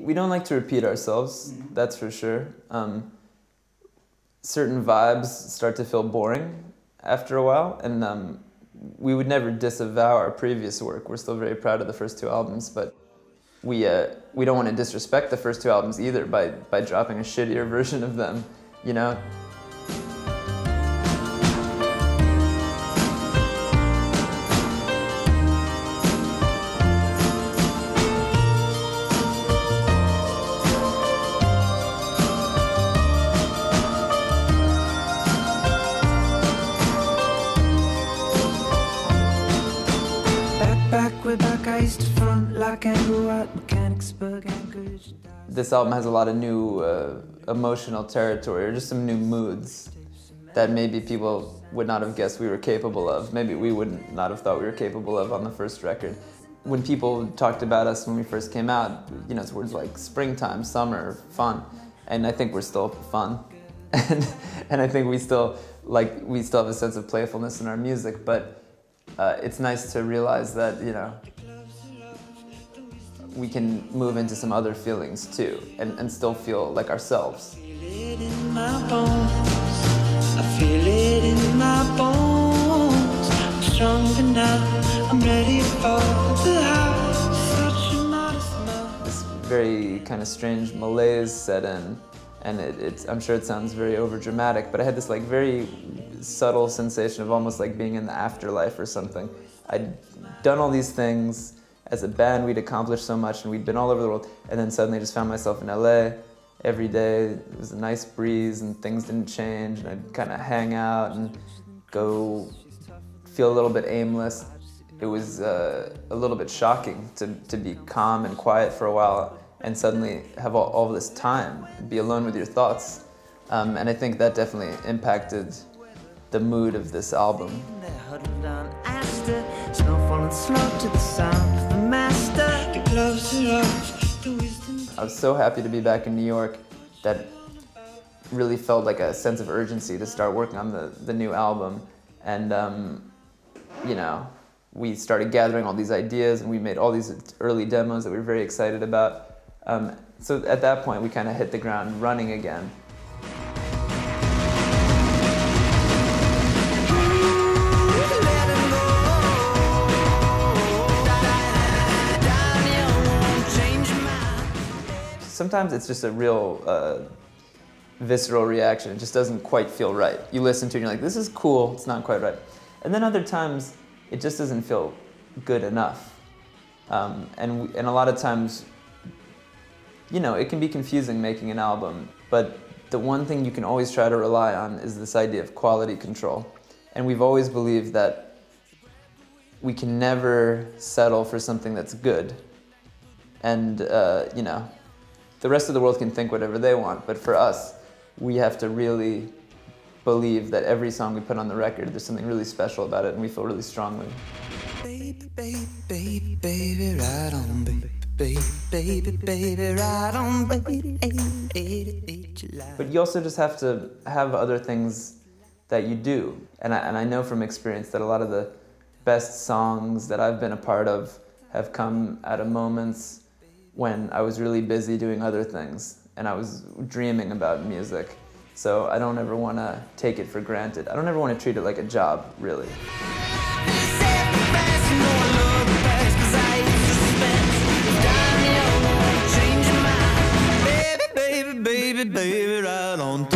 we don't like to repeat ourselves, that's for sure. Certain vibes start to feel boring after a while, and we would never disavow our previous work. We're still very proud of the first two albums, but we don't want to disrespect the first two albums either by dropping a shittier version of them, you know? This album has a lot of new emotional territory, or just some new moods that maybe people would not have guessed we were capable of. Maybe we would not have thought we were capable of on the first record. When people talked about us when we first came out, you know, it's words like springtime, summer, fun, and I think we're still fun. and I think we still have a sense of playfulness in our music, but it's nice to realize that, you know, we can move into some other feelings too, and still feel like ourselves. I feel it in my bones. I'm stronger now. I'm ready for the house. This very kind of strange malaise set in, and I'm sure it sounds very overdramatic, but I had this like very subtle sensation of almost like being in the afterlife or something. I'd done all these things. As a band, we'd accomplished so much, and we'd been all over the world, and then suddenly I just found myself in LA every day. It was a nice breeze, and things didn't change, and I'd kind of hang out and go feel a little bit aimless. It was a little bit shocking to be calm and quiet for a while, and suddenly have all this time, be alone with your thoughts. And I think that definitely impacted the mood of this album. I was so happy to be back in New York that really felt like a sense of urgency to start working on the new album. And, you know, we started gathering all these ideas, and we made all these early demos that we were very excited about. So at that point, we kind of hit the ground running again. Sometimes it's just a real visceral reaction. It just doesn't quite feel right. You listen to it and you're like, this is cool, it's not quite right. And then other times, it just doesn't feel good enough. And a lot of times, you know, it can be confusing making an album, but the one thing you can always try to rely on is this idea of quality control. And we've always believed that we can never settle for something that's good. And, you know, the rest of the world can think whatever they want, but for us, we have to really believe that every song we put on the record, there's something really special about it, and we feel really strongly. Baby, baby, baby, baby, ride on, baby, baby, baby, baby, ride on, baby. But you also just have to have other things that you do, and I know from experience that a lot of the best songs that I've been a part of have come out of moments when I was really busy doing other things and I was dreaming about music. So I don't ever want to take it for granted. I don't ever want to treat it like a job, really. Baby, baby, baby, baby, right on.